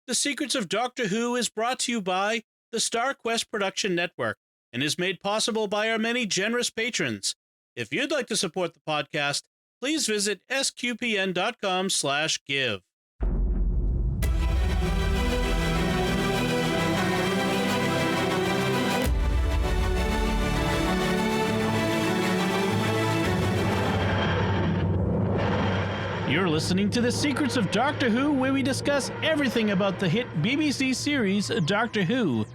The Secrets of Doctor Who is brought to you by the Star Quest Production Network and is made possible by our many generous patrons. If you'd like to support the podcast, please visit sqpn.com/give. You're listening to The Secrets of Doctor Who, where we discuss everything about the hit BBC series Doctor Who.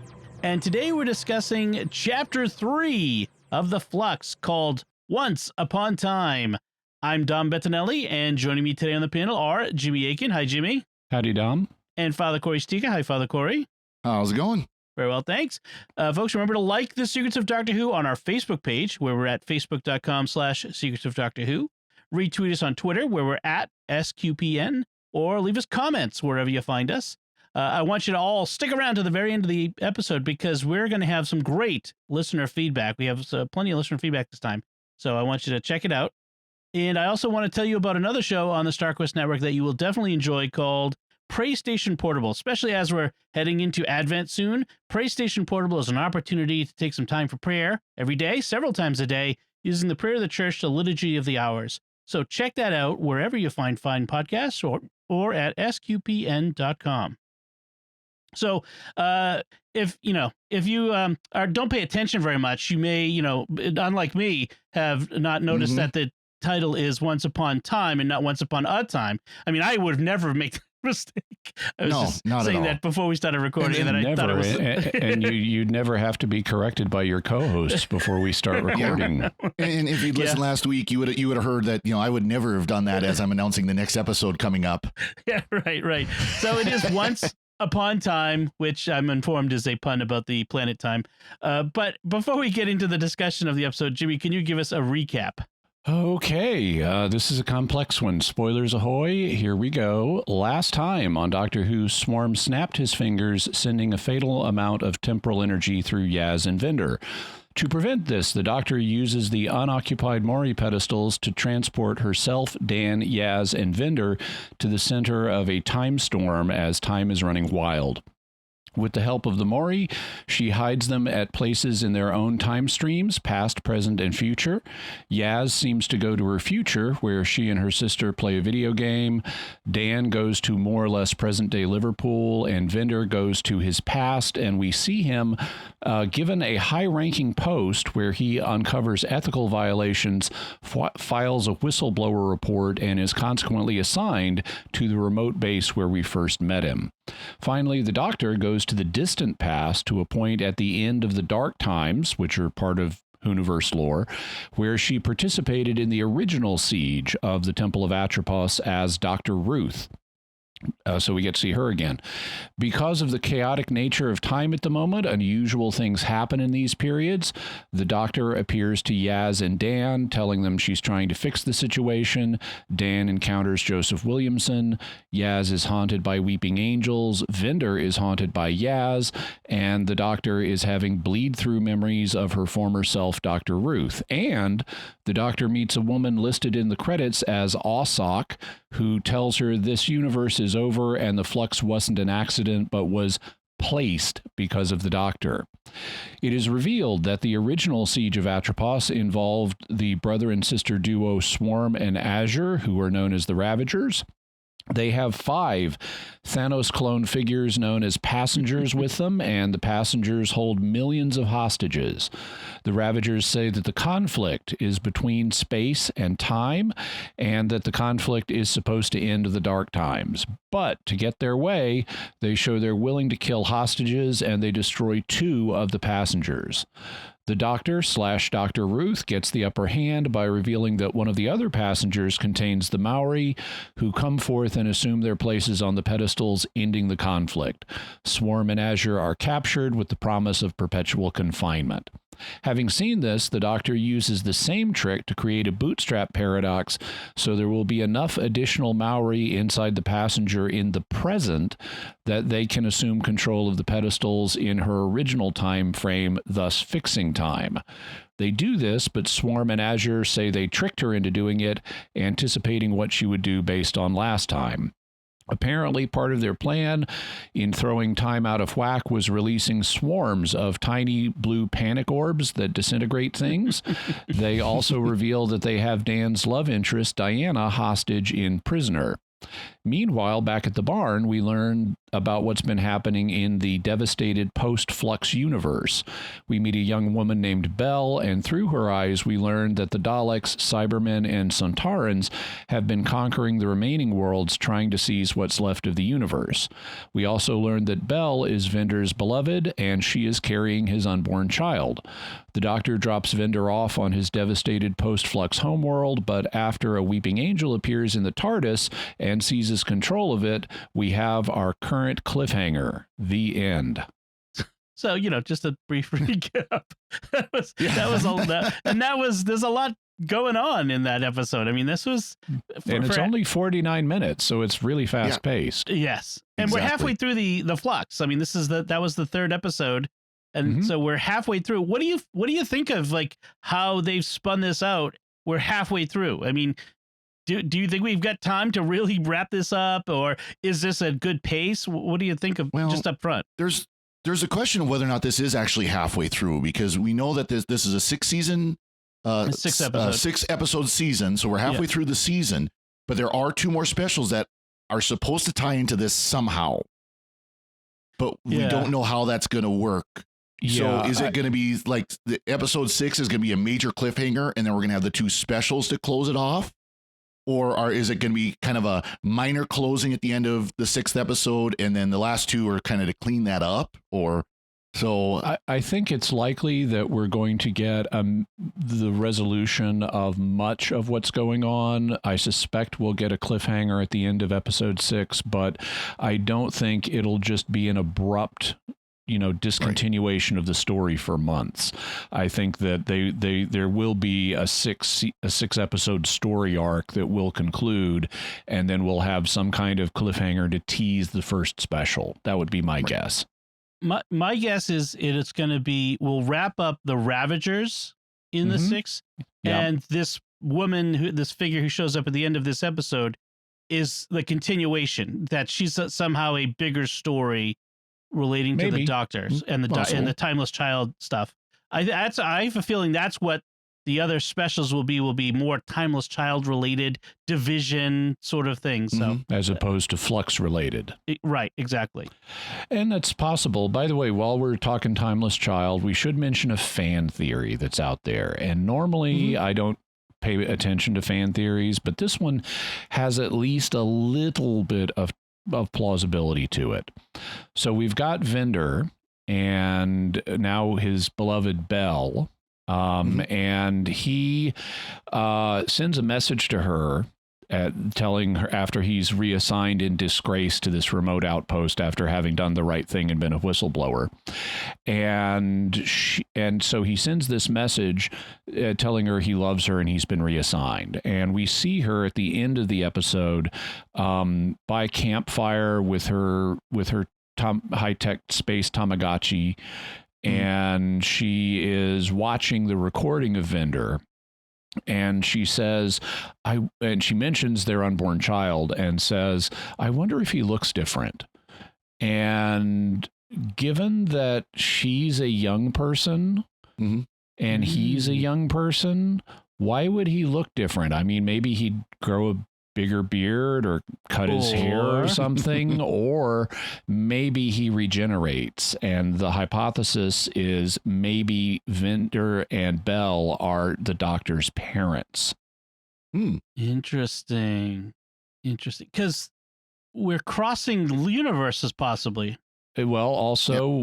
And today we're discussing Chapter 3 of the Flux, called Once Upon Time. I'm Dom Bettinelli, and joining me today on the panel are Jimmy Akin. Hi, Jimmy. Howdy, Dom. And Father Cory Sticha. Hi, Father Cory. How's it going? Very well, thanks. Folks, remember to like The Secrets of Doctor Who on our Facebook page, where we're at facebook.com/Secrets of Doctor Who. Retweet us on Twitter, where we're at SQPN, or leave us comments wherever you find us. I want you to all stick around to the very end of the episode because we're going to have some great listener feedback. We have plenty of listener feedback this time, so I want you to check it out. And I also want to tell you about another show on the StarQuest Network that you will definitely enjoy called Pray Station Portable, especially as we're heading into Advent soon. Pray Station Portable is an opportunity to take some time for prayer every day, several times a day, using the prayer of the church, the Liturgy of the Hours. So check that out wherever you find fine podcasts or at sqpn.com. So if you don't pay attention very much, you may, unlike me, have not noticed that the title is Once Upon Time and not Once Upon a Time. I mean, I would have never made that mistake. I was just saying that before we started recording, and I thought it was. And you never have to be corrected by your co-hosts before we start recording. Yeah. And if you'd listened last week, you would have heard that I would never have done that as I'm announcing the next episode coming up. Yeah, right. So it is Once Upon Time, which I'm informed is a pun about the planet time. But before we get into the discussion of the episode, Jimmy, can you give us a recap? Okay, this is a complex one. Spoilers ahoy, here we go. Last time on Doctor Who, Swarm snapped his fingers, sending a fatal amount of temporal energy through Yaz and Vinder. To prevent this, the Doctor uses the unoccupied Maury pedestals to transport herself, Dan, Yaz, and Vinder to the center of a time storm as time is running wild. With the help of the Maury, she hides them at places in their own time streams, past, present, and future. Yaz seems to go to her future, where she and her sister play a video game. Dan goes to more or less present-day Liverpool, and Vinder goes to his past, and we see him given a high-ranking post where he uncovers ethical violations, files a whistleblower report, and is consequently assigned to the remote base where we first met him. Finally, the Doctor goes to the distant past to a point at the end of the Dark Times, which are part of Whoniverse lore, where she participated in the original siege of the Temple of Atropos as Dr. Ruth. So we get to see her again. Because of the chaotic nature of time at the moment, unusual things happen in these periods. The Doctor appears to Yaz and Dan, telling them she's trying to fix the situation. Dan encounters Joseph Williamson. Yaz is haunted by weeping angels. Vinder is haunted by Yaz. And the Doctor is having bleed-through memories of her former self, Dr. Ruth. And the Doctor meets a woman listed in the credits as Ossock, who tells her this universe is over and the Flux wasn't an accident but was placed because of the Doctor. It is revealed that the original siege of Atropos involved the brother and sister duo Swarm and Azure, who are known as the Ravagers. They have 5 Thanos clone figures known as passengers with them, and the passengers hold millions of hostages. The Ravagers say that the conflict is between space and time, and that the conflict is supposed to end the Dark Times. But to get their way, they show they're willing to kill hostages, and they destroy 2 of the passengers. The Doctor/Dr. Ruth gets the upper hand by revealing that one of the other passengers contains the Maori, who come forth and assume their places on the pedestals, ending the conflict. Swarm and Azure are captured with the promise of perpetual confinement. Having seen this, the Doctor uses the same trick to create a bootstrap paradox, so there will be enough additional Maori inside the passenger in the present that they can assume control of the pedestals in her original time frame, thus fixing time. They do this, but Swarm and Azure say they tricked her into doing it, anticipating what she would do based on last time. Apparently, part of their plan in throwing time out of whack was releasing swarms of tiny blue panic orbs that disintegrate things. They also reveal that they have Dan's love interest, Diana, hostage in Prisoner. Meanwhile, back at the barn, we learn about what's been happening in the devastated post-Flux universe. We meet a young woman named Belle, and through her eyes, we learn that the Daleks, Cybermen, and Sontarans have been conquering the remaining worlds, trying to seize what's left of the universe. We also learn that Belle is Vinder's beloved, and she is carrying his unborn child. The Doctor drops Vinder off on his devastated post-Flux homeworld, but after a weeping angel appears in the TARDIS and seizes control of it, we have our current cliffhanger, the end. So, just a brief recap. There's a lot going on in that episode. I mean, this was... it's only 49 minutes, so it's really fast-paced. Yes. And we're halfway through the Flux. I mean, that was the third episode. And so we're halfway through. What do you think of how they've spun this out? We're halfway through. I mean, do you think we've got time to really wrap this up, or is this a good pace? What do you think of just up front? There's a question of whether or not this is actually halfway through, because we know that this is a 6-episode season. So we're halfway through the season, but there are 2 more specials that are supposed to tie into this somehow, but we don't know how that's going to work. So is it going to be like the episode 6 is going to be a major cliffhanger, and then we're going to have the 2 specials to close it off? Or is it going to be kind of a minor closing at the end of the 6th episode, and then the last 2 are kind of to clean that up? I think it's likely that we're going to get the resolution of much of what's going on. I suspect we'll get a cliffhanger at the end of episode 6, but I don't think it'll just be an abrupt discontinuation of the story for months. I think that there will be a 6-episode story arc that will conclude, and then we'll have some kind of cliffhanger to tease the first special. That would be my guess. My guess is it's going to be, we'll wrap up the Ravagers in the 6th, and this woman, this figure who shows up at the end of this episode, is the continuation, that she's somehow a bigger story relating to the Doctors and the Timeless Child stuff. I have a feeling that's what the other specials will be more Timeless Child related, division sort of thing. So as opposed to Flux related. Right, exactly. And that's possible. By the way, while we're talking Timeless Child, we should mention a fan theory that's out there. And normally I don't pay attention to fan theories, but this one has at least a little bit of plausibility to it. So we've got Vinder and now his beloved Belle, and he sends a message to her telling her, after he's reassigned in disgrace to this remote outpost after having done the right thing and been a whistleblower, and so he sends this message telling her he loves her and he's been reassigned. And we see her at the end of the episode by a campfire with her high-tech space Tamagotchi, and she is watching the recording of Vinder. And she says, and she mentions their unborn child and says, I wonder if he looks different. And given that she's a young person and he's a young person, why would he look different? I mean, maybe he'd grow a bigger beard or cut his hair or something, or maybe he regenerates. And the hypothesis is maybe Vinder and Belle are the Doctor's parents. Interesting. Because we're crossing universes possibly. Well, also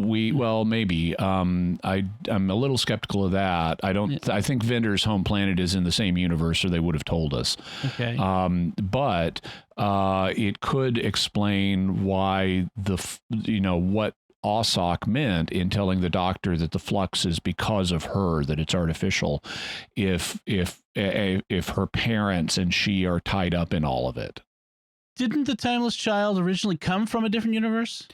maybe. I'm a little skeptical of that. I think Vinder's home planet is in the same universe, or they would have told us. Okay. But it could explain why what Ossock meant in telling the Doctor that the flux is because of her, that it's artificial, if her parents and she are tied up in all of it. didn't the Timeless Child originally come from a different universe?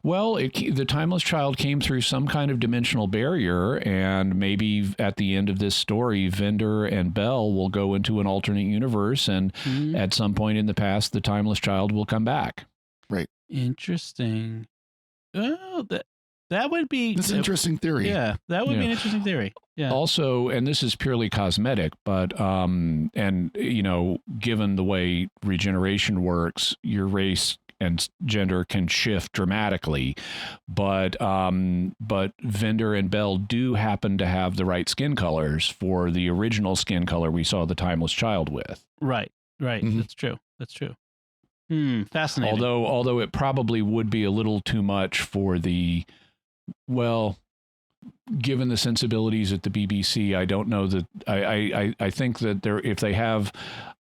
Well, the Timeless Child came through some kind of dimensional barrier, and maybe at the end of this story, Vinder and Belle will go into an alternate universe, and at some point in the past, the Timeless Child will come back. Right. Interesting. Oh, that would be... That's an interesting theory. Yeah, that would be an interesting theory. Yeah. Also, and this is purely cosmetic, but, and, you know, given the way regeneration works, your race and gender can shift dramatically, but Vinder and Belle do happen to have the right skin colors for the original skin color we saw the Timeless Child with. Right. That's true. Fascinating. Although it probably would be a little too much for the, well, given the sensibilities at the BBC, I don't know that I think that if they have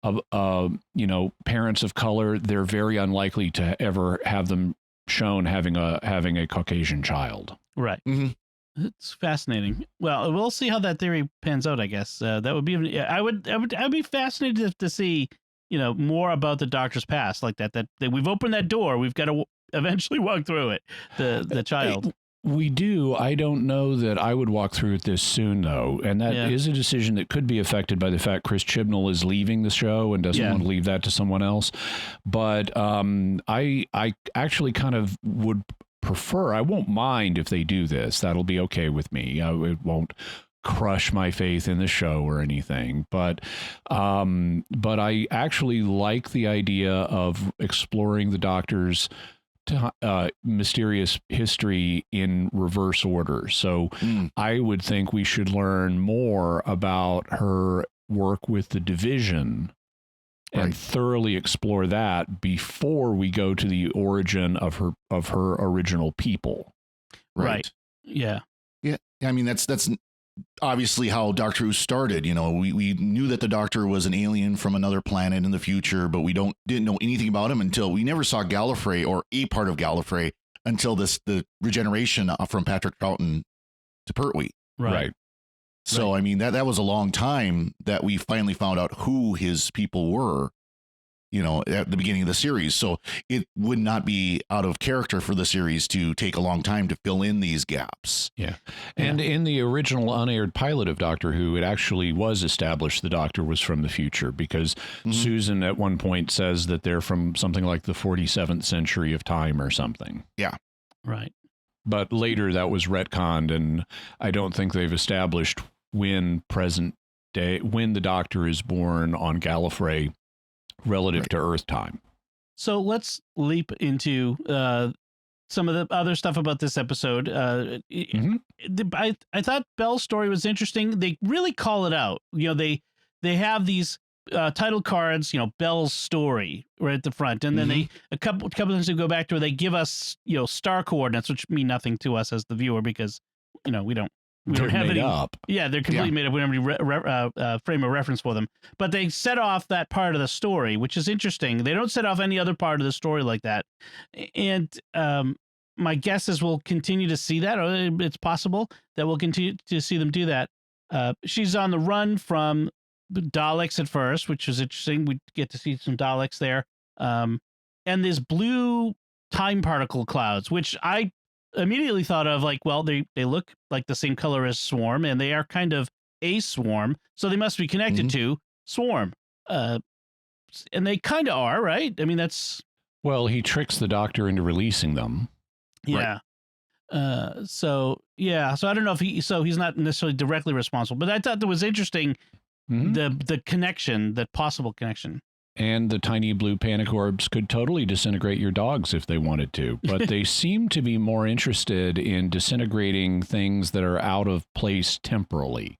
you know, parents of color, they're very unlikely to ever have them shown having a Caucasian child. Right. It's fascinating. Well, we'll see how that theory pans out, I guess. That would be, I'd be fascinated to see, you know, more about the Doctor's past, like that we've opened that door. We've got to eventually walk through it. The child. We do. I don't know that I would walk through it this soon, though. And that is a decision that could be affected by the fact Chris Chibnall is leaving the show and doesn't want to leave that to someone else. But I actually kind of would prefer, I won't mind if they do this. That'll be okay with me. It won't crush my faith in the show or anything. But I actually like the idea of exploring the Doctor's mysterious history in reverse order. So I would think we should learn more about her work with the Division and thoroughly explore that before we go to the origin of her original people. Right. Yeah. I mean, that's obviously how Doctor Who started. You know, we knew that the Doctor was an alien from another planet in the future, but we didn't know anything about him until we never saw Gallifrey or a part of Gallifrey until the regeneration from Patrick Troughton to Pertwee. Right. So, I mean, that was a long time that we finally found out who his people were, you know, at the beginning of the series. So it would not be out of character for the series to take a long time to fill in these gaps. Yeah. And in the original unaired pilot of Doctor Who, it actually was established the Doctor was from the future because Susan at one point says that they're from something like the 47th century of time or something. Yeah. Right. But later that was retconned, and I don't think they've established when the Doctor is born on Gallifrey relative to Earth time. So let's leap into some of the other stuff about this episode. I thought Belle's story was interesting. They really call it out. You know, they have these title cards, you know, Belle's story right at the front, and then they a couple things to go back to where they give us, you know, star coordinates, which mean nothing to us as the viewer because, you know, we don't have any up. Yeah, they're completely made up. We don't have any frame of reference for them. But they set off that part of the story, which is interesting. They don't set off any other part of the story like that. And my guess is we'll continue to see that, or it's possible that we'll continue to see them do that. She's on the run from Daleks at first, which is interesting. We get to see some Daleks there. And there's blue time particle clouds, which I immediately thought of like, well, they look like the same color as Swarm, and they are kind of a swarm, so they must be connected to Swarm. And they kind of are, right? I mean, that's... Well, he tricks the Doctor into releasing them. Yeah. Right. So I don't know if he's not necessarily directly responsible, but I thought that was interesting, the connection, that possible connection. And the tiny blue panic orbs could totally disintegrate your dogs if they wanted to, but they seem to be more interested in disintegrating things that are out of place temporally.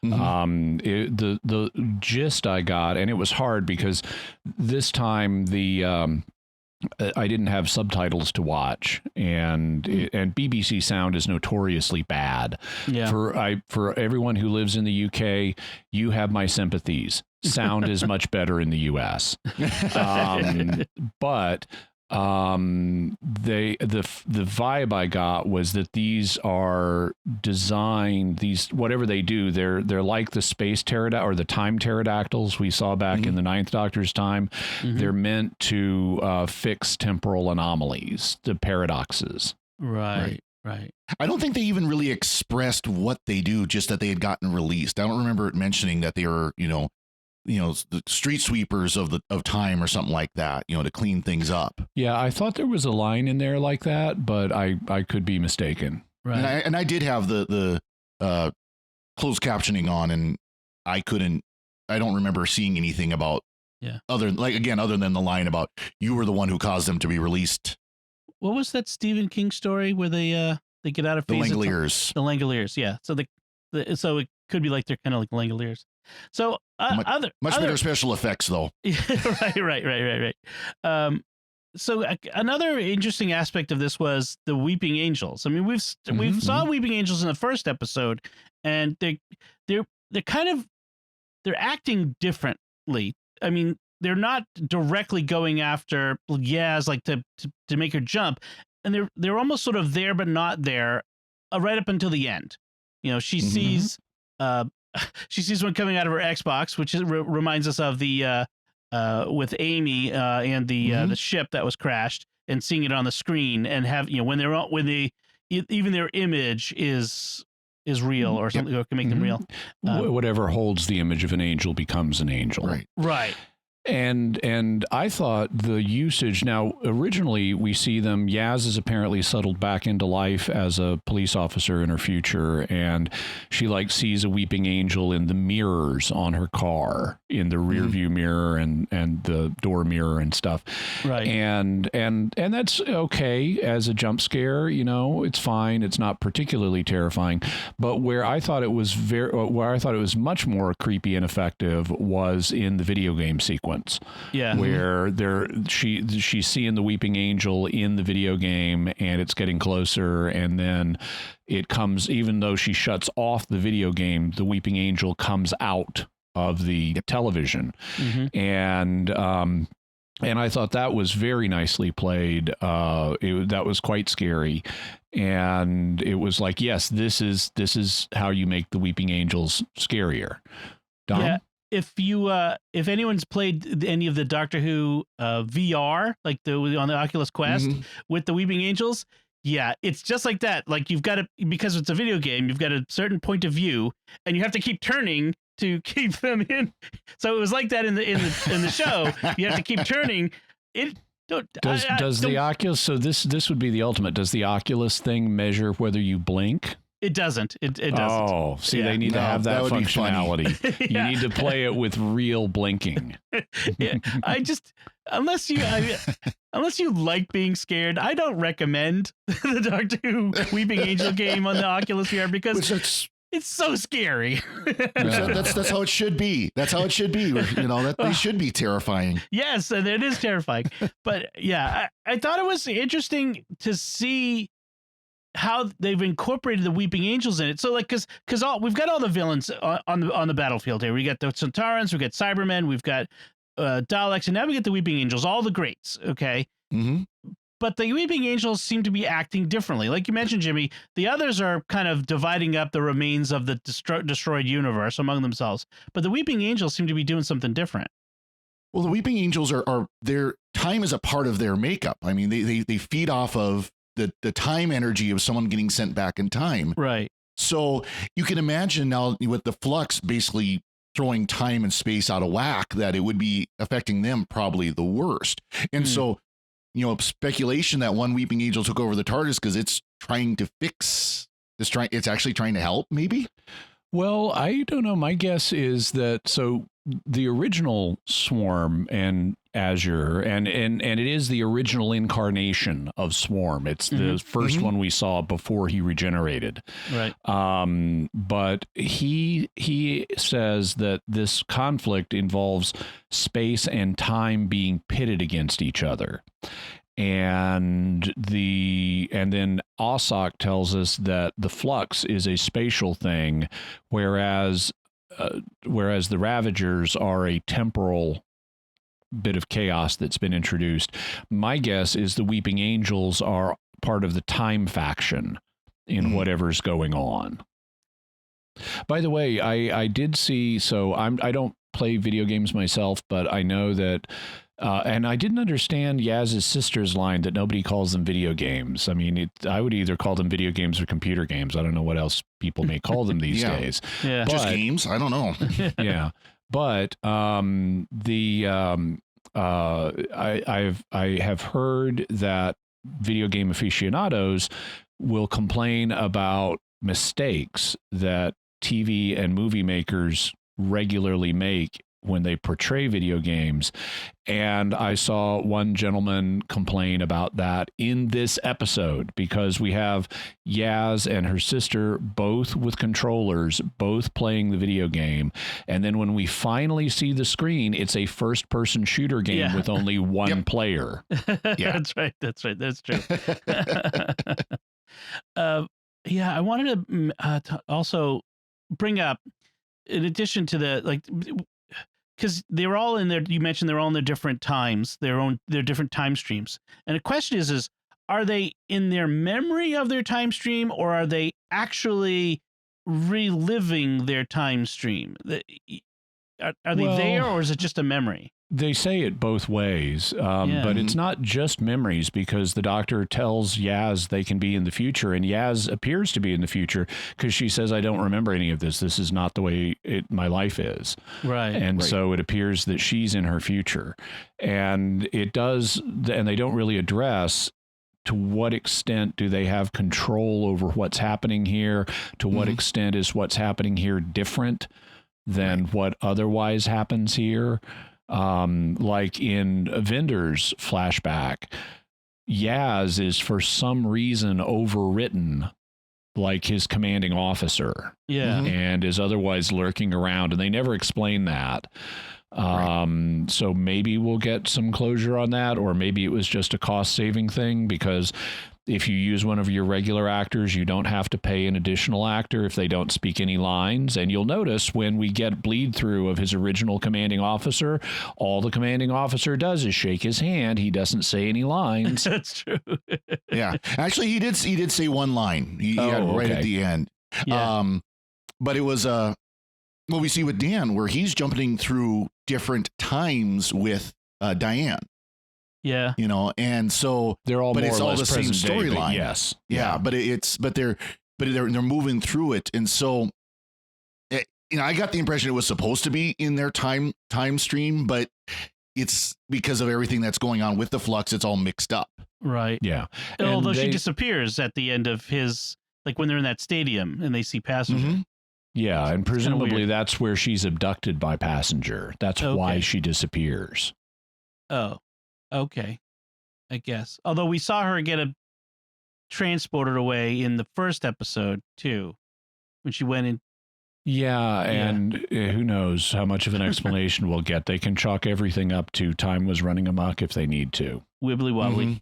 The gist I got, and it was hard because this time I didn't have subtitles to watch, and BBC sound is notoriously bad. Yeah. For everyone who lives in the UK, you have my sympathies. Sound is much better in the US. But the vibe I got was that these are designed, these whatever they do, they're like the space pterodactyl or the time pterodactyls we saw back in the Ninth Doctor's time. They're meant to fix temporal anomalies, the paradoxes. Right. I don't think they even really expressed what they do, just that they had gotten released. I don't remember it mentioning that they were, the street sweepers of time or something like that, to clean things up. Yeah, I thought there was a line in there like that, but I could be mistaken. Right. And I did have the closed captioning on, and I don't remember seeing anything about other than the line about you were the one who caused them to be released. What was that Stephen King story where they get out of phase? The Langoliers. The Langoliers, yeah. So so it could be like they're kind of like Langoliers. So much better special effects though. Right. So another interesting aspect of this was the Weeping Angels. I mean, we've saw Weeping Angels in the first episode, and they're acting differently. I mean, they're not directly going after Yaz like to make her jump, and they're almost sort of there but not there, right up until the end. She sees one coming out of her Xbox, which reminds us of the with Amy and the ship that was crashed, and seeing it on the screen, and have even their image is real or something, or can make them real. Whatever holds the image of an angel becomes an angel. Right. And I thought the usage, now originally we see them, Yaz is apparently settled back into life as a police officer in her future, and she sees a weeping angel in the mirrors on her car, in the rear view mirror and the door mirror and stuff. Right. And that's okay as a jump scare, it's fine. It's not particularly terrifying, but where I thought it was much more creepy and effective was in the video game sequence. Where she's seeing the weeping angel in the video game, and it's getting closer, and then it comes, even though she shuts off the video game, the weeping angel comes out of the television. And I thought that was very nicely played. That was quite scary, and it was like, yes, this is how you make the weeping angels scarier. Dom? Yeah. If anyone's played any of the Doctor Who VR, like on the Oculus Quest with the Weeping Angels, it's just like that. Like, you've got to, because it's a video game, you've got a certain point of view, and you have to keep turning to keep them in. So it was like that in the show. You have to keep turning. Does the Oculus? So this would be the ultimate. Does the Oculus thing measure whether you blink? It doesn't. It doesn't. Oh, see, they need to have that functionality. You need to play it with real blinking. Unless you like being scared, I don't recommend the Doctor Who Weeping Angel game on the Oculus VR, because it's so scary. That's how it should be. That's how it should be. They should be terrifying. Yes, and it is terrifying. But yeah, I thought it was interesting to see how they've incorporated the Weeping Angels in it. So because we've got all the villains on the battlefield here. We got the Centaurans, we got Cybermen, we've got Daleks, and now we get the Weeping Angels, all the greats. Okay. But the Weeping Angels seem to be acting differently. Like you mentioned, Jimmy, the others are kind of dividing up the remains of the destroyed universe among themselves. But the Weeping Angels seem to be doing something different. Well, the Weeping Angels are their time is a part of their makeup. I mean, they feed off of the time energy of someone getting sent back in time. Right. So you can imagine now with the Flux basically throwing time and space out of whack, that it would be affecting them probably the worst. And so, speculation that one Weeping Angel took over the TARDIS because it's trying to fix this, it's actually trying to help, maybe. Well, I don't know. My guess is that the original Swarm and Azure, and it is the original incarnation of Swarm. It's the first one we saw before he regenerated. Right. But he says that this conflict involves space and time being pitted against each other. And then Ossock tells us that the Flux is a spatial thing, whereas the Ravagers are a temporal bit of chaos that's been introduced. My guess is the Weeping Angels are part of the Time faction in whatever's going on. By the way, I did see, so I don't play video games myself, but I know that, and I didn't understand Yaz's sister's line that nobody calls them video games. I mean, I would either call them video games or computer games. I don't know what else people may call them these days. Yeah, just games. I don't know. Yeah, but I have heard that video game aficionados will complain about mistakes that TV and movie makers regularly make when they portray video games. And I saw one gentleman complain about that in this episode, because we have Yaz and her sister both with controllers, both playing the video game. And then when we finally see the screen, it's a first-person shooter game with only one player. Yeah, That's true. I wanted to also bring up, in addition to the, because they were all in there, you mentioned they're all in their different times, their different time streams. And the question is are they in their memory of their time stream, or are they actually reliving their time stream? Are they there, or is it just a memory? They say it both ways, but it's not just memories, because the doctor tells Yaz they can be in the future, and Yaz appears to be in the future because she says, I don't remember any of this. This is not the way my life is. Right. And so it appears that she's in her future. And it does, and they don't really address to what extent do they have control over what's happening here? To what extent is what's happening here different than what otherwise happens here? Like in Vinder's flashback, Yaz is for some reason overwritten like his commanding officer. Yeah. And is otherwise lurking around, and they never explain that. So maybe we'll get some closure on that, or maybe it was just a cost-saving thing, because if you use one of your regular actors, you don't have to pay an additional actor if they don't speak any lines. And you'll notice when we get bleed through of his original commanding officer, all the commanding officer does is shake his hand. He doesn't say any lines. That's true. Yeah. Actually, he did say one line. He had it right at the end. Yeah. But it was what we see with Dan, where he's jumping through different times with Diane. Yeah. And so they're all, but more it's or all less the same storyline. Yes. Yeah. But they're moving through it. And so, I got the impression it was supposed to be in their time stream, but it's because of everything that's going on with the Flux, it's all mixed up. Right. Yeah. Although she disappears at the end of his, like when they're in that stadium and they see Passenger. Yeah. And presumably that's where she's abducted by Passenger. That's why she disappears. Oh. Okay, I guess. Although we saw her get transported away in the first episode too, when she went in. Yeah, and who knows how much of an explanation we'll get. They can chalk everything up to time was running amok if they need to. Wibbly wobbly.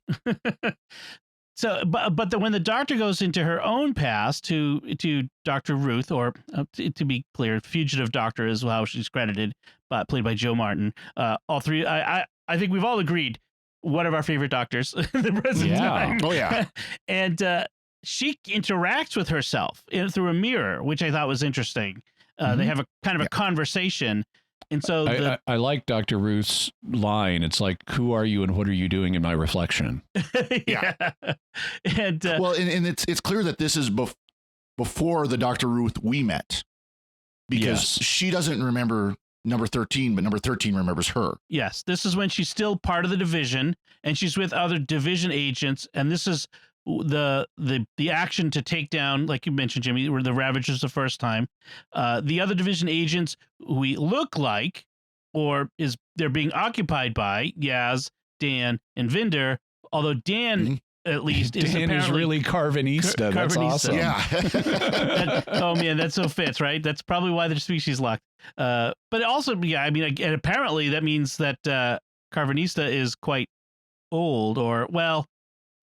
So, but when the doctor goes into her own past to Dr. Ruth, or to be clear, fugitive doctor is how she's credited, but played by Joe Martin. All three, I think we've all agreed, one of our favorite doctors in the present time. Oh, yeah. And she interacts with herself through a mirror, which I thought was interesting. They have a kind of a conversation. And so I like Dr. Ruth's line. It's like, who are you and what are you doing in my reflection? Yeah. And and it's clear that this is before the Dr. Ruth we met, because she doesn't remember number 13, but number 13 remembers her. Yes, this is when she's still part of the division, and she's with other division agents, and this is the action to take down, like you mentioned, Jimmy, were the Ravagers the first time. The other division agents we look like, or they're being occupied by Yaz, Dan, and Vinder, although Dan at least Dan is really Carvanista. That's awesome. Yeah. Oh man, that so fits, right? That's probably why they're species locked. But also, and apparently that means that Carvanista is quite old, or well,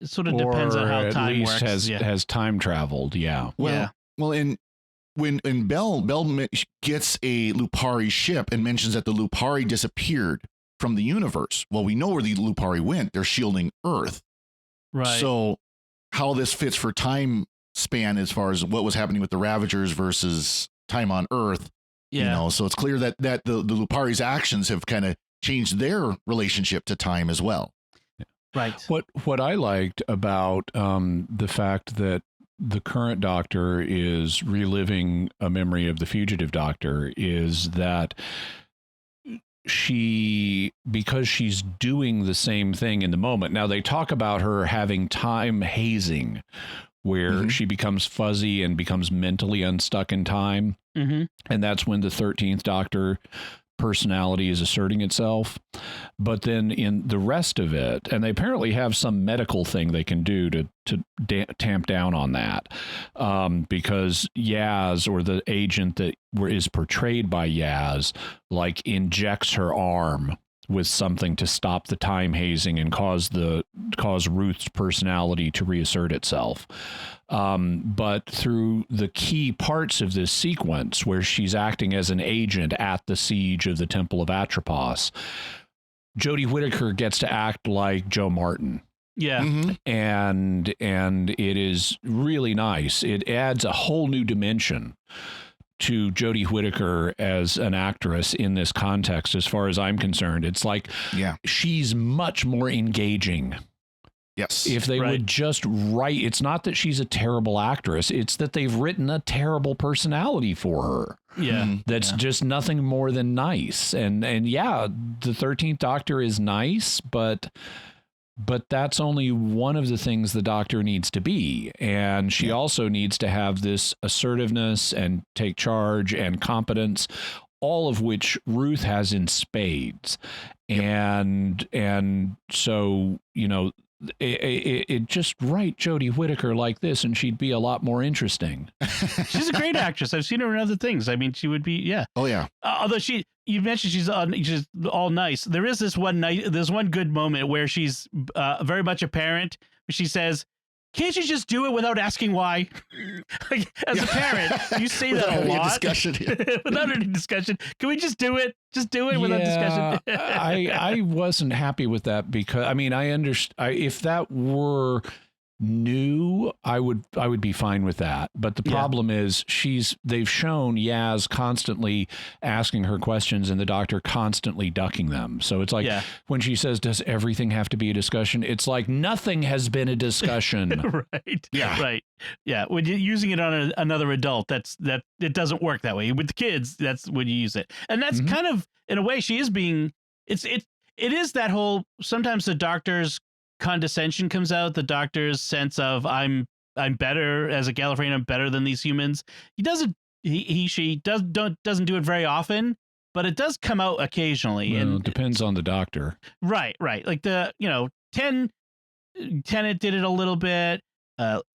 it sort of depends on how time works. Has time traveled. Yeah. Well, and when Bell gets a Lupari ship and mentions that the Lupari disappeared from the universe. Well, we know where the Lupari went. They're shielding Earth. Right. So how this fits for time span as far as what was happening with the Ravagers versus time on Earth. Yeah. You know, so it's clear that the Lupari's actions have kind of changed their relationship to time as well. Right. What I liked about the fact that the current Doctor is reliving a memory of the fugitive Doctor is that because she's doing the same thing in the moment. Now, they talk about her having time hazing, where she becomes fuzzy and becomes mentally unstuck in time. And that's when the 13th Doctor personality is asserting itself. But then in the rest of it, and they apparently have some medical thing they can do to tamp down on that, because Yaz, or the agent that is portrayed by Yaz, like injects her arm with something to stop the time hazing and cause Ruth's personality to reassert itself. But through the key parts of this sequence where she's acting as an agent at the siege of the Temple of Atropos, Jodie Whittaker gets to act like Joe Martin. Yeah. And it is really nice. It adds a whole new dimension to Jodie Whittaker as an actress in this context, as far as I'm concerned. It's like, she's much more engaging. Yes. If they would just write, it's not that she's a terrible actress, it's that they've written a terrible personality for her. Yeah. That's just nothing more than nice. And yeah, the 13th Doctor is nice, but that's only one of the things the Doctor needs to be. And she also needs to have this assertiveness and take charge and competence, all of which Ruth has in spades. And so, you know, it just write Jodie Whittaker like this and she'd be a lot more interesting. She's a great actress. I've seen her in other things. I mean, she would be, yeah. Oh, yeah. Although you mentioned she's all nice. There is this there's one good moment where she's very much apparent. She says, "Can't you just do it without asking why?" Like, as a parent, you say that a lot. Without any discussion. Can we just do it? Just do it without discussion. I wasn't happy with that because, I mean, I understand if that were new, I would be fine with that. But the problem is they've shown Yaz constantly asking her questions and the Doctor constantly ducking them. So it's like when she says, "Does everything have to be a discussion?" It's like nothing has been a discussion. Right. Yeah. Right. Yeah. When you're using it on another adult, that it doesn't work that way. With the kids, that's when you use it. And that's kind of, in a way, she is being, it is that whole, sometimes the Doctor's condescension comes out, the Doctor's sense of I'm better as a Gallifreyan, I'm better than these humans. She doesn't do it very often, but it does come out occasionally. Well, and it depends on the Doctor. Right. Like Tennant did it a little bit.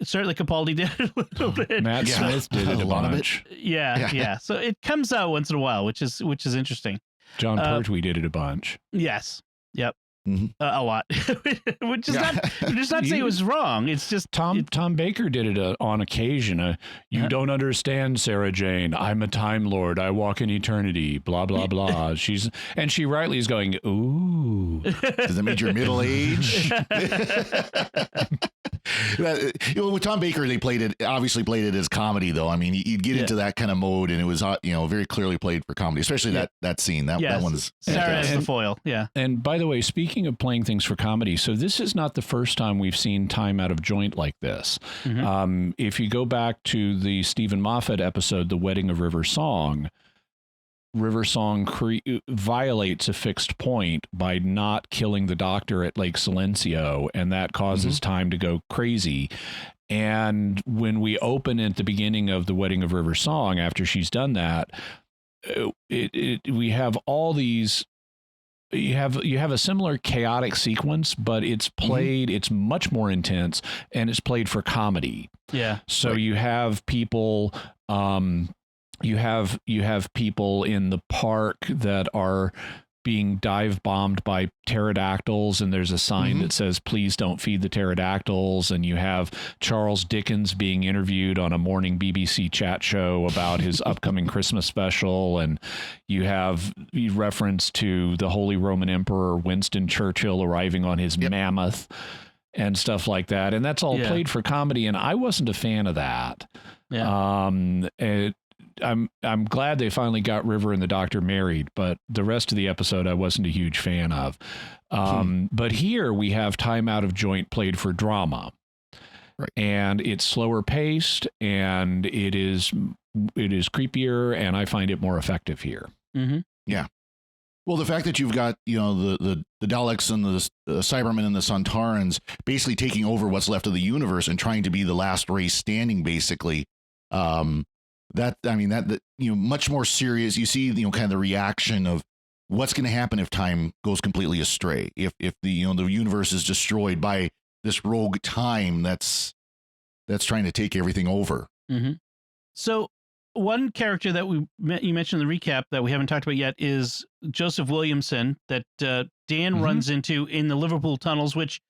Certainly Capaldi did it a little bit. Matt Smith did it a bunch. Yeah. So it comes out once in a while, which is interesting. John Pertwee did it a bunch. Yes. Yep. A lot, which is not say it was wrong. It's just Tom Baker did it on occasion. You don't understand, Sarah Jane. I'm a Time Lord. I walk in eternity. Blah blah blah. She rightly is going, ooh. Does that mean you're middle age? With Tom Baker, they obviously played it as comedy, though. I mean, you'd get into that kind of mode, and it was very clearly played for comedy, especially that scene. That one's Sarah as the foil. Yeah. And by the way, speaking of playing things for comedy, so this is not the first time we've seen time out of joint like this. If you go back to the Stephen Moffat episode, The Wedding of River Song violates a fixed point by not killing the Doctor at Lake Silencio, and that causes time to go crazy. And when we open at the beginning of The Wedding of River Song, after she's done that, we have all these. You have a similar chaotic sequence, but it's played. It's much more intense, and it's played for comedy. Yeah. So you have people. You have people in the park that are being dive bombed by pterodactyls, and there's a sign that says, please don't feed the pterodactyls. And you have Charles Dickens being interviewed on a morning BBC chat show about his upcoming Christmas special. And you have reference to the Holy Roman Emperor Winston Churchill arriving on his mammoth and stuff like that. And that's all played for comedy. And I wasn't a fan of that. Yeah. I'm glad they finally got River and the Doctor married, but the rest of the episode I wasn't a huge fan of. But here we have time out of joint played for drama. Right. And it's slower paced, and it is creepier, and I find it more effective here. Yeah. Well, the fact that you've got, the Daleks and the Cybermen and the Sontarans basically taking over what's left of the universe and trying to be the last race standing, basically, that much more serious. You see, kind of the reaction of what's going to happen if time goes completely astray, if the universe is destroyed by this rogue time that's trying to take everything over. So one character that you mentioned in the recap that we haven't talked about yet is Joseph Williamson, that Dan runs into in the Liverpool tunnels, which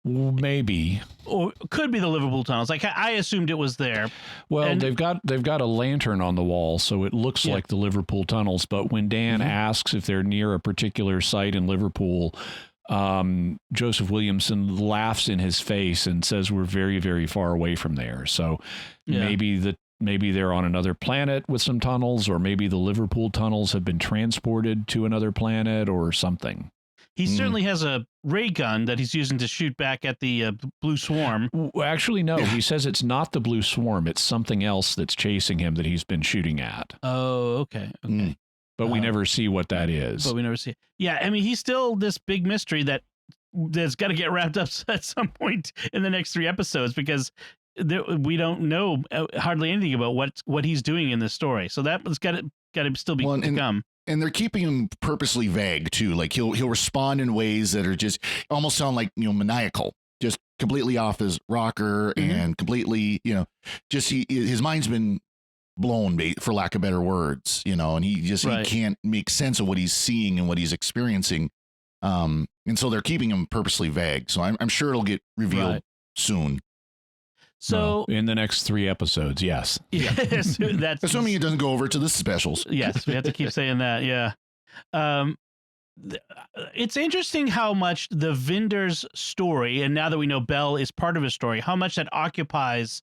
maybe or could be the Liverpool tunnels. Like I assumed it was there. Well, and they've got a lantern on the wall, so it looks like the Liverpool tunnels. But when Dan asks if they're near a particular site in Liverpool, Joseph Williamson laughs in his face and says we're very, very far away from there. So maybe they're on another planet with some tunnels, or maybe the Liverpool tunnels have been transported to another planet or something. He certainly has a ray gun that he's using to shoot back at the Blue Swarm. Actually, no. He says it's not the Blue Swarm. It's something else that's chasing him that he's been shooting at. Oh, okay. But we never see what that is. But we never see it. Yeah, I mean, he's still this big mystery that's got to get wrapped up at some point in the next 3 episodes, because we don't know hardly anything about what he's doing in this story. So that's got to still be to come. And they're keeping him purposely vague too. Like he'll respond in ways that are just almost sound like, maniacal, just completely off his rocker and completely, just his mind's been blown, for lack of better words, and he can't make sense of what he's seeing and what he's experiencing. And so they're keeping him purposely vague. So I'm sure it'll get revealed soon. So in the next 3 episodes, yes. Yes, that's assuming it doesn't go over to the specials. Yes, we have to keep saying that. Yeah. It's interesting how much the Vinder's story, and now that we know Belle is part of his story, how much that occupies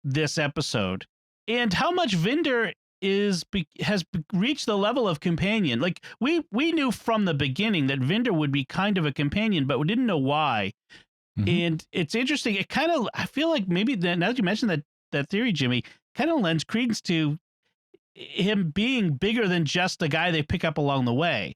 this episode, and how much Vinder has reached the level of companion. Like we knew from the beginning that Vinder would be kind of a companion, but we didn't know why. And it's interesting. It kind of, I feel like maybe now that you mentioned that theory, Jimmy, kind of lends credence to him being bigger than just the guy they pick up along the way.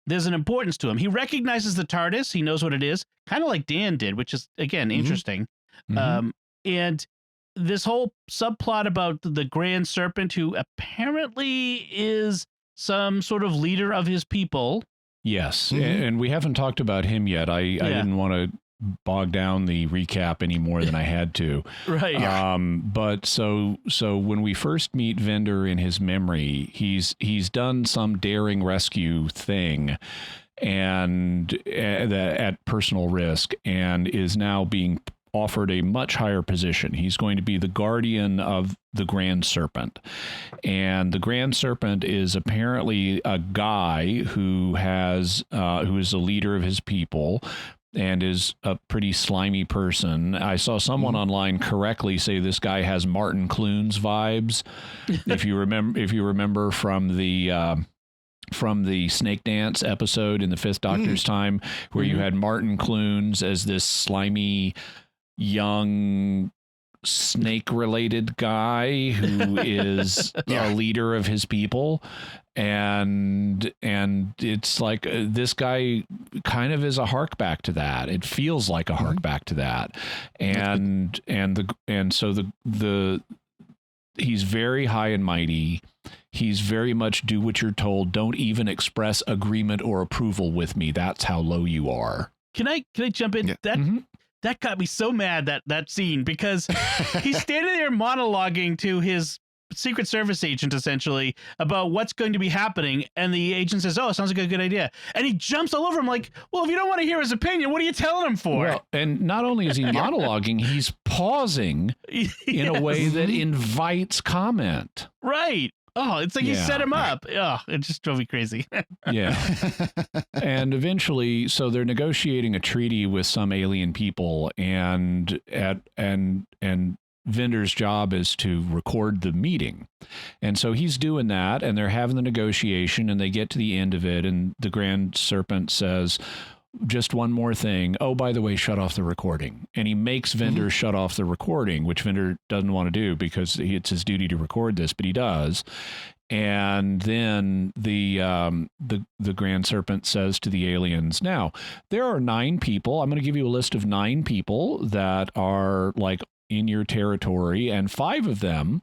There's an importance to him. He recognizes the TARDIS. He knows what it is, kind of like Dan did, which is, again, interesting. And this whole subplot about the Grand Serpent, who apparently is some sort of leader of his people. Yes. And we haven't talked about him yet. I didn't want to bog down the recap any more than I had to. Right. But so when we first meet Vinder in his memory, he's done some daring rescue thing and at personal risk, and is now being offered a much higher position. He's going to be the guardian of the Grand Serpent. And the Grand Serpent is apparently a guy who is the leader of his people and is a pretty slimy person. I saw someone online correctly say this guy has Martin Clunes vibes. If you remember from the Snake Dance episode in the Fifth Doctor's time, where you had Martin Clunes as this slimy young snake-related guy who is a leader of his people, and it's like this guy kind of is a hark back to that. It feels like a hark back to that, and so he's very high and mighty. He's very much do what you're told. Don't even express agreement or approval with me. That's how low you are. Can I jump in? That got me so mad, that scene, because he's standing there monologuing to his Secret Service agent essentially about what's going to be happening, and the agent says, "Oh, it sounds like a good idea," and he jumps all over him like, "Well, if you don't want to hear his opinion, what are you telling him for?" Well, and not only is he monologuing, he's pausing in a way that invites comment. Right. Oh, it's like he set him up. Oh, it just drove me crazy. Yeah. And eventually, so they're negotiating a treaty with some alien people, and Vinder's job is to record the meeting. And so he's doing that, and they're having the negotiation, and they get to the end of it, and the Grand Serpent says, just one more thing. Oh, by the way, shut off the recording. And he makes Vinder shut off the recording, which Vinder doesn't want to do because it's his duty to record this, but he does. And then the Grand Serpent says to the aliens, now, there are 9 people. I'm going to give you a list of 9 people that are like in your territory, and 5 of them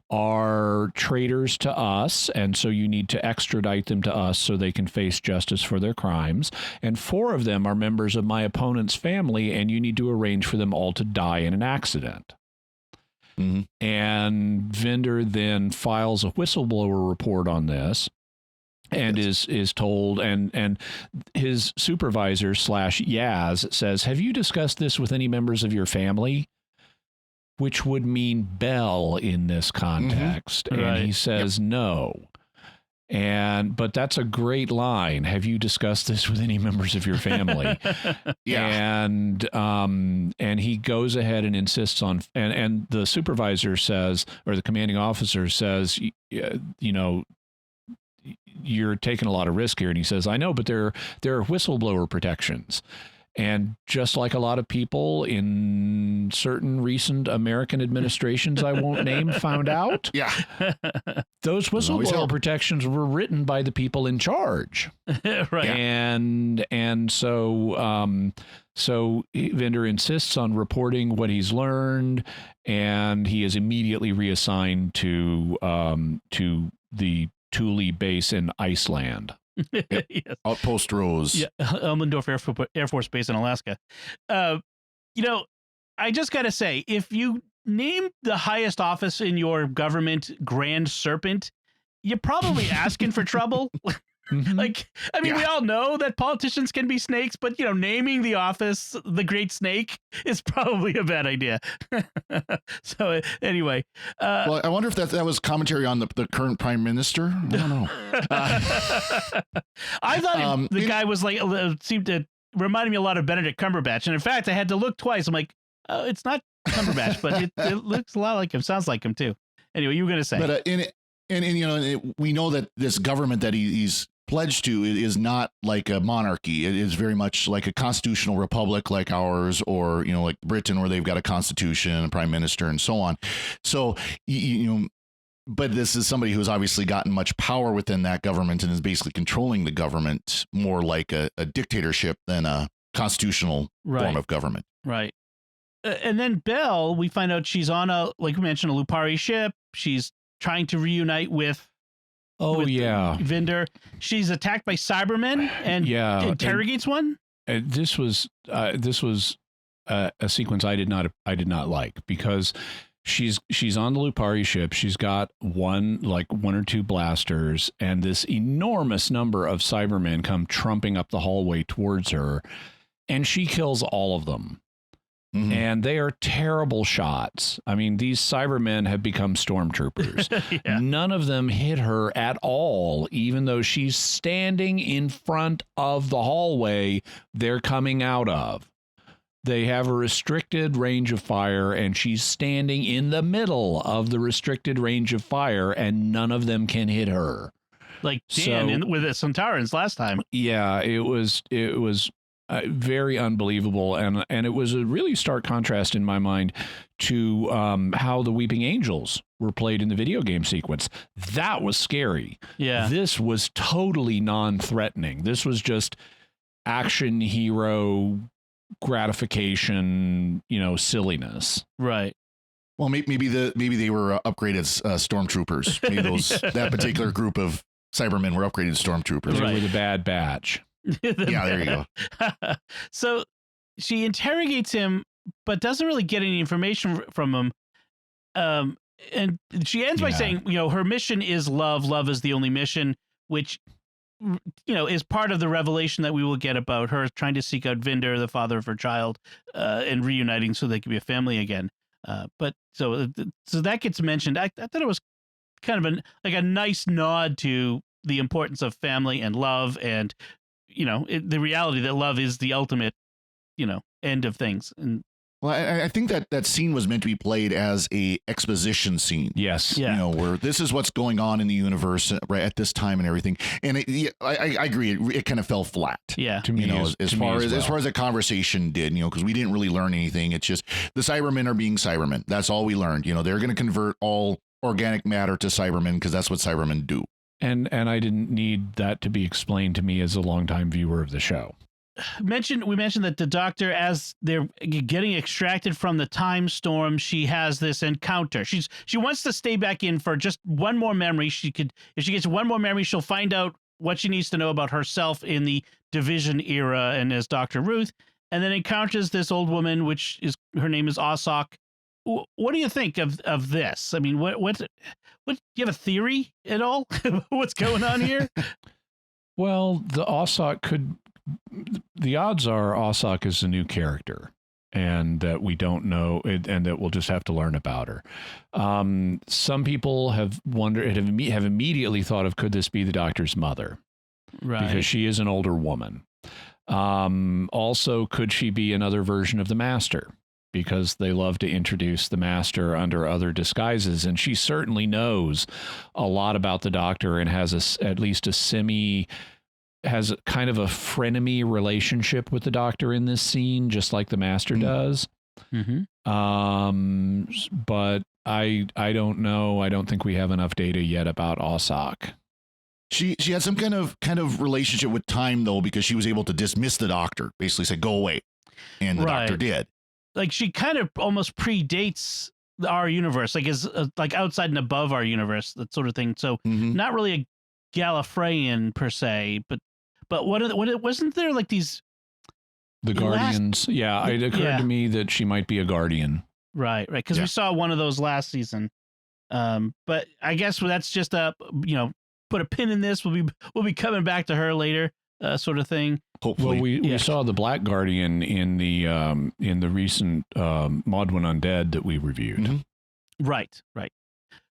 are traitors to us, and so you need to extradite them to us so they can face justice for their crimes, and 4 of them are members of my opponent's family, and you need to arrange for them all to die in an accident. And Vinder then files a whistleblower report on this, and is told, and his supervisor / Yaz says, have you discussed this with any members of your family? Which would mean Bell in this context. And he says no. But that's a great line. Have you discussed this with any members of your family? And he goes ahead and insists on, and the supervisor says, or the commanding officer says, you know, you're taking a lot of risk here. And he says, I know, but there are whistleblower protections. And just like a lot of people in certain recent American administrations I won't name found out, those whistleblower protections were written by the people in charge. And so Vinder insists on reporting what he's learned, and he is immediately reassigned to the Thule base in Iceland. Outpost Rose. Elmendorf Air Force Base in Alaska. You know, I just got to say, if you name the highest office in your government Grand Serpent, you're probably asking for trouble. Like, I mean, we all know that politicians can be snakes, but, you know, naming the office the Great Snake is probably a bad idea. So anyway. Well, I wonder if that was commentary on the current prime minister. I don't know. I thought the guy was like, seemed to remind me a lot of Benedict Cumberbatch. And in fact, I had to look twice. I'm like, oh, it's not Cumberbatch, but it looks a lot like him. Sounds like him, too. Anyway, you were going to say. But you know, we know that this government that he's pledged to is not like a monarchy. It is very much like a constitutional republic like ours, or, you know, like Britain, where they've got a constitution, a prime minister, and so on. So, you know, but this is somebody who's obviously gotten much power within that government and is basically controlling the government more like a dictatorship than a constitutional form of government. Right. And then Belle, we find out she's on like we mentioned, a Lupari ship. She's trying to reunite with Vinder. She's attacked by Cybermen and interrogates one. This was a sequence I did not like, because she's on the Lupari ship. She's got one or two blasters, and this enormous number of Cybermen come trumping up the hallway towards her, and she kills all of them. And they are terrible shots. I mean, these Cybermen have become stormtroopers. None of them hit her at all, even though she's standing in front of the hallway they're coming out of. They have a restricted range of fire, and she's standing in the middle of the restricted range of fire, and none of them can hit her. Like Dan with the Centaurans last time. Yeah, it was very unbelievable, and it was a really stark contrast in my mind to how the Weeping Angels were played in the video game sequence. That was scary. Yeah, this was totally non-threatening. This was just action hero gratification, you know, silliness. Right. Well, maybe they were upgraded stormtroopers. Maybe that particular group of Cybermen were upgraded stormtroopers. They were the Bad Batch. There you go. So she interrogates him, but doesn't really get any information from him. and she ends by saying, her mission is love. Love is the only mission, which, is part of the revelation that we will get about her trying to seek out Vinder, the father of her child, and reuniting so they can be a family again. But so that gets mentioned. I thought it was kind of a nice nod to the importance of family and love, and the reality that love is the ultimate, end of things. And well, I think that scene was meant to be played as a exposition scene. Yes. Yeah. Where this is what's going on in the universe right at this time and everything. And I agree. It kind of fell flat. Yeah. To me, as far as the conversation did, because we didn't really learn anything. It's just the Cybermen are being Cybermen. That's all we learned. They're going to convert all organic matter to Cybermen because that's what Cybermen do. And I didn't need that to be explained to me as a longtime viewer of the show. We mentioned that the Doctor, as they're getting extracted from the time storm, she has this encounter. She wants to stay back in for just one more memory. If she gets one more memory, she'll find out what she needs to know about herself in the Division era and as Dr. Ruth, and then encounters this old woman, her name is Osok. What do you think of this? I mean, what do you have a theory at all? What's going on here? Well, the odds are Osok is a new character, and that we don't know, and that we'll just have to learn about her. Some people have wondered, have immediately thought of, could this be the Doctor's mother? Right. Because she is an older woman. Also, could she be another version of the Master? Because they love to introduce the Master under other disguises, and she certainly knows a lot about the Doctor and has at least has kind of a frenemy relationship with the Doctor in this scene, just like the Master does. Mm-hmm. But I don't know. I don't think we have enough data yet about Osok. She had some kind of relationship with time, though, because she was able to dismiss the Doctor, basically say, go away. And the Doctor did. Like, she kind of almost predates our universe, like is like outside and above our universe, that sort of thing. So not really a Gallifreyan per se, but what wasn't there like these the Guardians? It occurred to me that she might be a Guardian. Right, because we saw one of those last season. But I guess that's just put a pin in this. We'll be coming back to her later, sort of thing. Hopefully. Well, we saw the Black Guardian in the recent Mod 1 Undead that we reviewed. Mm-hmm. Right.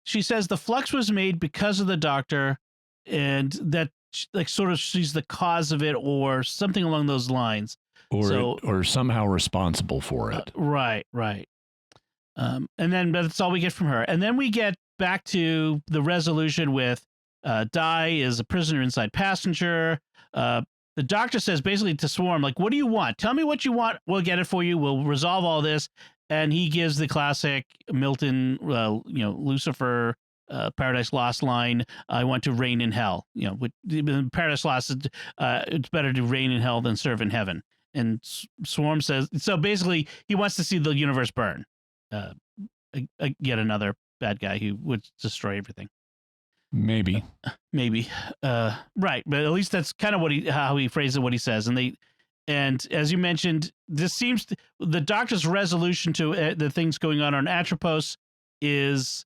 She says the Flux was made because of the Doctor, and that like sort of she's the cause of it, or something along those lines, or somehow responsible for it. Right. And then that's all we get from her, and then we get back to the resolution with Di is a prisoner inside passenger. The Doctor says basically to Swarm, like, what do you want? Tell me what you want. We'll get it for you. We'll resolve all this. And he gives the classic Milton, Lucifer, Paradise Lost line. I want to reign in hell. With Paradise Lost, it's better to reign in hell than serve in heaven. And Swarm says, so basically he wants to see the universe burn. Yet another bad guy who would destroy everything. Maybe. Right. But at least that's kind of how he phrases what he says. And as you mentioned, this seems the Doctor's resolution to the things going on Atropos is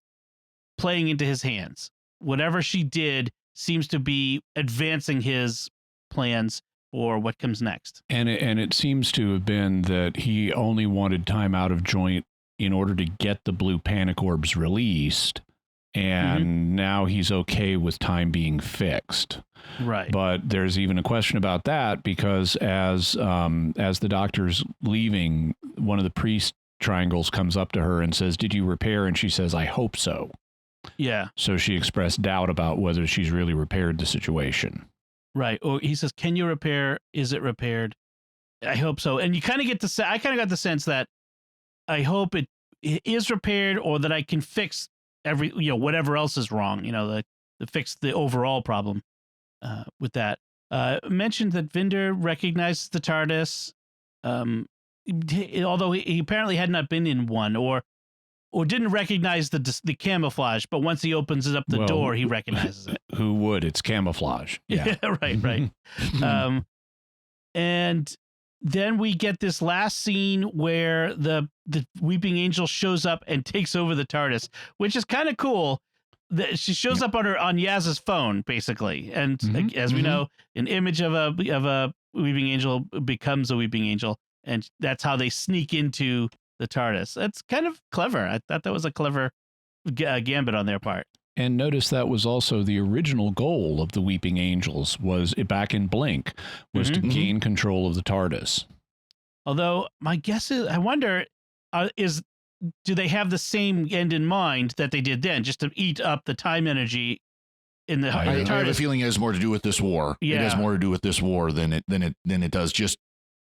playing into his hands. Whatever she did seems to be advancing his plans for what comes next. And it seems to have been that he only wanted time out of joint in order to get the blue panic orbs released. And now he's okay with time being fixed. Right. But there's even a question about that, because as the Doctor's leaving, one of the priest triangles comes up to her and says, "Did you repair?" And she says, "I hope so." Yeah. So she expressed doubt about whether she's really repaired the situation. Right. Or he says, "Can you repair? Is it repaired?" I hope so. And you kind of I kind of got the sense that I hope it is repaired, or that I can fix whatever else is wrong, to fix the overall problem with that. Mentioned that Vinder recognizes the TARDIS, although he apparently had not been in one, or didn't recognize the camouflage, but once he opens it up the door, he recognizes it. Who would? It's camouflage. Yeah. Right. And then we get this last scene where the Weeping Angel shows up and takes over the TARDIS, which is kind of cool. She shows up on Yaz's phone, basically, and as we know, an image of a Weeping Angel becomes a Weeping Angel, and that's how they sneak into the TARDIS. That's kind of clever. I thought that was a clever gambit on their part. And notice that was also the original goal of the Weeping Angels, was back in Blink, was to gain control of the TARDIS. Although my guess is, I wonder, do they have the same end in mind that they did then, just to eat up the time energy in the TARDIS? I have a feeling it has more to do with this war. Yeah. It has more to do with this war than it does just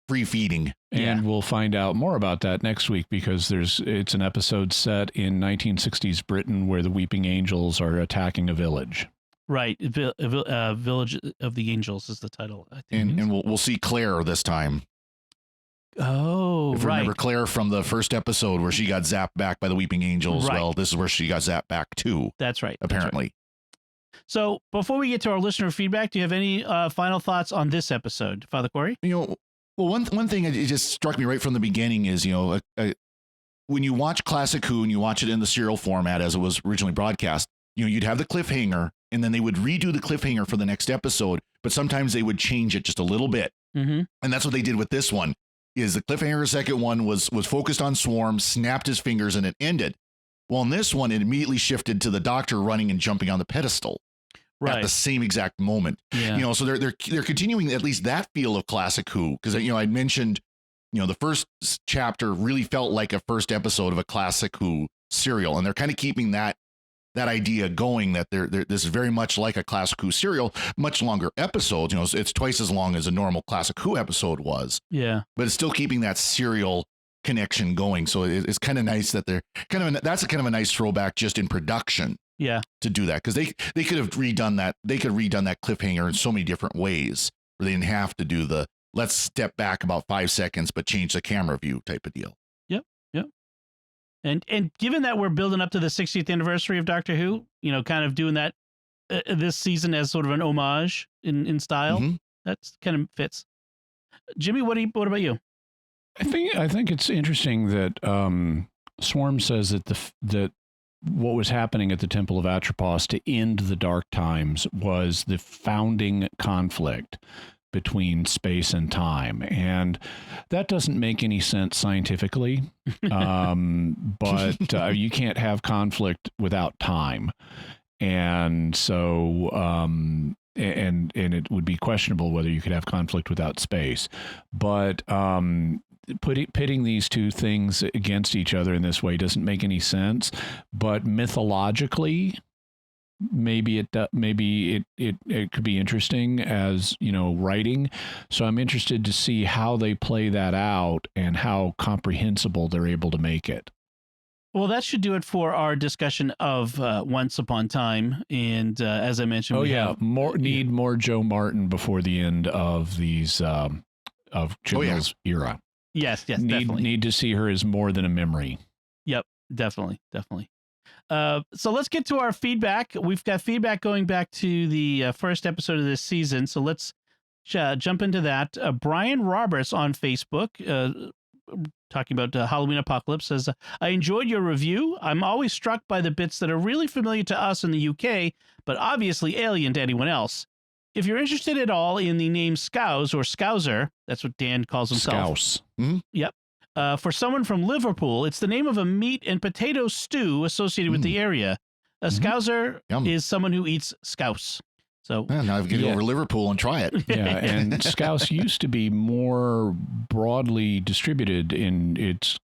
free feeding. And we'll find out more about that next week, because it's an episode set in 1960s Britain where the Weeping Angels are attacking a village. Right. Village of the Angels is the title, I think. And we'll see Claire this time. Oh, if you remember Claire from the first episode where she got zapped back by the Weeping Angels, well, this is where she got zapped back too. That's right. Apparently. That's right. So before we get to our listener feedback, do you have any final thoughts on this episode, Father Cory? Well, one thing it just struck me right from the beginning is, when you watch Classic Who and you watch it in the serial format as it was originally broadcast, you'd have the cliffhanger, and then they would redo the cliffhanger for the next episode, but sometimes they would change it just a little bit. And that's what they did with this one. Is the cliffhanger second one was focused on Swarm, snapped his fingers, and it ended. Well, in this one, it immediately shifted to the Doctor running and jumping on the pedestal. At the same exact moment. So they're continuing at least that feel of Classic Who, because I mentioned the first chapter really felt like a first episode of a Classic Who serial, and they're kind of keeping that idea going, that this is very much like a Classic Who serial, much longer episodes. It's twice as long as a normal Classic Who episode was. But it's still keeping that serial connection going. So it's kind of nice that they're that's a nice throwback just in production. To do that, because they could have redone that. They could have redone that cliffhanger in so many different ways, where they didn't have to do the let's step back about 5 seconds but change the camera view type of deal. Yep. And given that we're building up to the 60th anniversary of Doctor Who, kind of doing that this season as sort of an homage in style, that's kind of fits. Jimmy, what about you? I think it's interesting that Swarm says that what was happening at the Temple of Atropos to end the Dark Times was the founding conflict between space and time. And that doesn't make any sense scientifically, but you can't have conflict without time. And so, and it would be questionable whether you could have conflict without space. But pitting these two things against each other in this way doesn't make any sense. But mythologically, maybe it could be interesting as writing. So I'm interested to see how they play that out and how comprehensible they're able to make it. Well, that should do it for our discussion of Once Upon a Time. And as I mentioned, need more Joe Martin before the end of these of Chibnall's era. Yes, definitely. Need to see her as more than a memory. Yep, definitely. So let's get to our feedback. We've got feedback going back to the first episode of this season. So let's jump into that. Brian Roberts on Facebook, talking about Halloween Apocalypse, says, I enjoyed your review. I'm always struck by the bits that are really familiar to us in the UK, but obviously alien to anyone else. If you're interested at all in the name Scouse or Scouser, that's what Dan calls himself. Scouse. Yep. For someone from Liverpool, it's the name of a meat and potato stew associated with the area. A Scouser is someone who eats scouse. So now I've got to go over to Liverpool and try it. Yeah, and scouse used to be more broadly distributed in its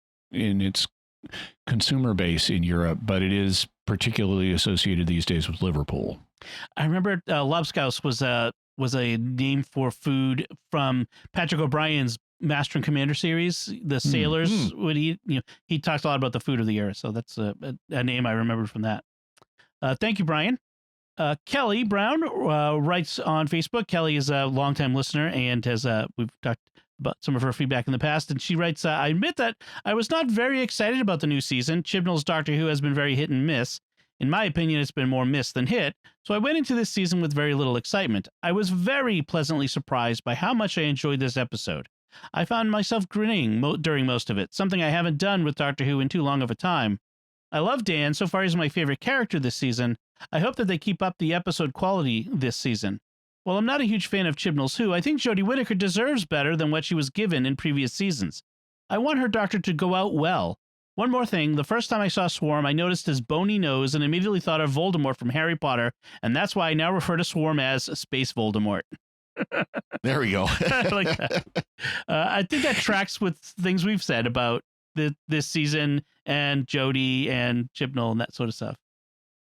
consumer base in Europe, but it is particularly associated these days with Liverpool. I remember lobscouse was a name for food from Patrick O'Brien's Master and Commander series. The sailors would eat. He talked a lot about the food of the era, so that's a name I remembered from that. Thank you, Brian. Kelly Brown writes on Facebook. Kelly is a longtime listener and we've talked about some of her feedback in the past. And she writes, I admit that I was not very excited about the new season. Chibnall's Doctor Who has been very hit and miss. In my opinion, it's been more miss than hit. So I went into this season with very little excitement. I was very pleasantly surprised by how much I enjoyed this episode. I found myself grinning during most of it, something I haven't done with Doctor Who in too long of a time. I love Dan. So far, he's my favorite character this season. I hope that they keep up the episode quality this season. While I'm not a huge fan of Chibnall's Who, I think Jodie Whittaker deserves better than what she was given in previous seasons. I want her Doctor to go out well. One more thing, the first time I saw Swarm, I noticed his bony nose and immediately thought of Voldemort from Harry Potter, and that's why I now refer to Swarm as Space Voldemort. There we go. I like that. I think that tracks with things we've said about this season and Jodie and Chibnall and that sort of stuff.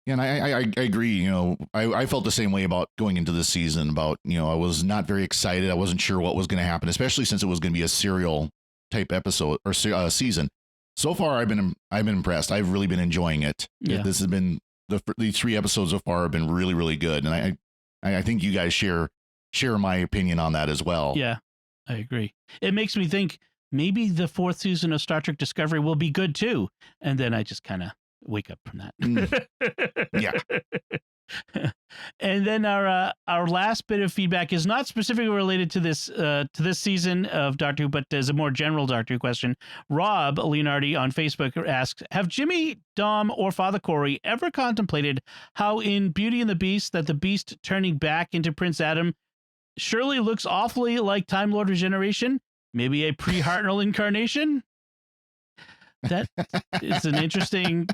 Yeah, and I agree. I felt the same way about going into this season. About I was not very excited. I wasn't sure what was going to happen, especially since it was going to be a serial type episode or season. So far, I've been impressed. I've really been enjoying it. Yeah. This has been these 3 episodes so far have been really, really good, and I think you guys share my opinion on that as well. Yeah, I agree. It makes me think maybe the 4th season of Star Trek Discovery will be good too, and then I just kind of wake up from that. Yeah. And then our last bit of feedback is not specifically related to this season of Doctor Who, but as a more general Doctor Who question. Rob Leonardi on Facebook asks, have Jimmy, Dom, or Father Cory ever contemplated how in Beauty and the Beast that the Beast turning back into Prince Adam surely looks awfully like Time Lord regeneration? Maybe a pre-Hartnell incarnation? That is an interesting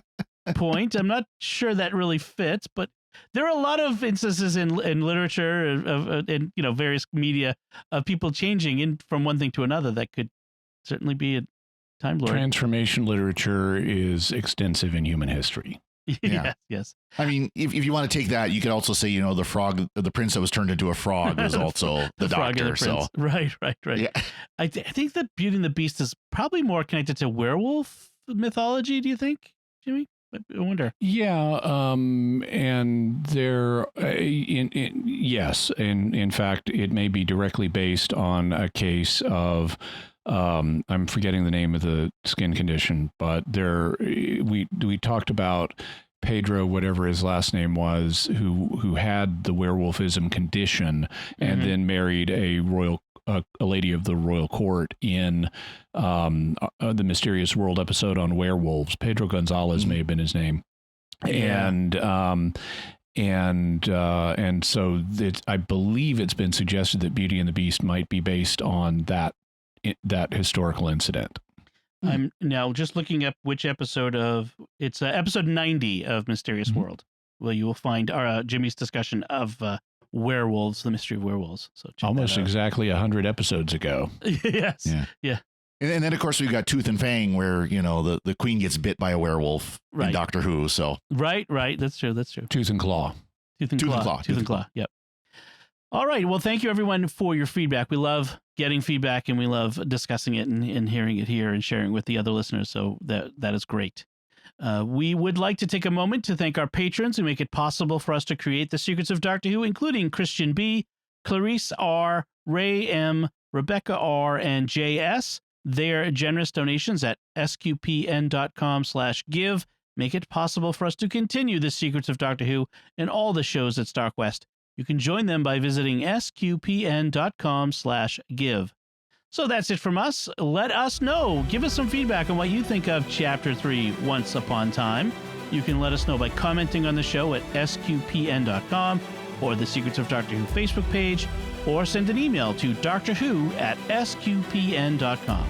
point. I'm not sure that really fits, but there are a lot of instances in literature in various media of people changing from one thing to another that could certainly be a Time Lord. Transformation literature is extensive in human history. Yeah. Yes. I mean, if you want to take that, you could also say, the frog, the prince that was turned into a frog was also the Doctor. So right. Yeah. I think that Beauty and the Beast is probably more connected to werewolf mythology. Do you think, Jimmy? I wonder. Yeah, and there, yes, in fact, it may be directly based on a case of, I'm forgetting the name of the skin condition, but we talked about Pedro, whatever his last name was, who had the werewolfism condition and then married a lady of the royal court in the Mysterious World episode on werewolves. Pedro Gonzalez may have been his name. Yeah. And so I believe it's been suggested that Beauty and the Beast might be based on that historical incident. I'm now just looking up which episode it's episode 90 of Mysterious World, where you will find our Jimmy's discussion of werewolves, the mystery of werewolves. So almost exactly 100 episodes ago. Yes. Yeah. And then, of course, we've got Tooth and Fang, where, the queen gets bit by a werewolf in Doctor Who. So Right. That's true. Tooth and Claw. Tooth and Claw. Yep. All right. Well, thank you, everyone, for your feedback. We love getting feedback, and we love discussing it and hearing it here and sharing with the other listeners. So that is great. We would like to take a moment to thank our patrons who make it possible for us to create the Secrets of Doctor Who, including Christian B., Clarice R., Ray M., Rebecca R., and JS. Their generous donations at sqpn.com/give make it possible for us to continue the Secrets of Doctor Who and all the shows at StarQuest. You can join them by visiting sqpn.com/give. So that's it from us. Let us know. Give us some feedback on what you think of Chapter 3, Once Upon Time. You can let us know by commenting on the show at sqpn.com or the Secrets of Doctor Who Facebook page, or send an email to drwho@sqpn.com.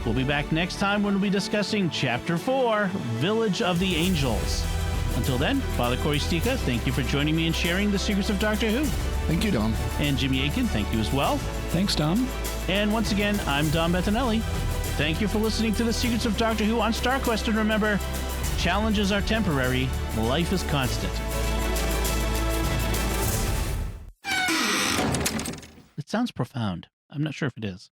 We'll be back next time when we'll be discussing Chapter 4, Village of the Angels. Until then, Father Cory Sticha, thank you for joining me and sharing the Secrets of Doctor Who. Thank you, Dom. And Jimmy Akin, thank you as well. Thanks, Dom. And once again, I'm Dom Bettinelli. Thank you for listening to the Secrets of Doctor Who on StarQuest. And remember, challenges are temporary, life is constant. It sounds profound. I'm not sure if it is.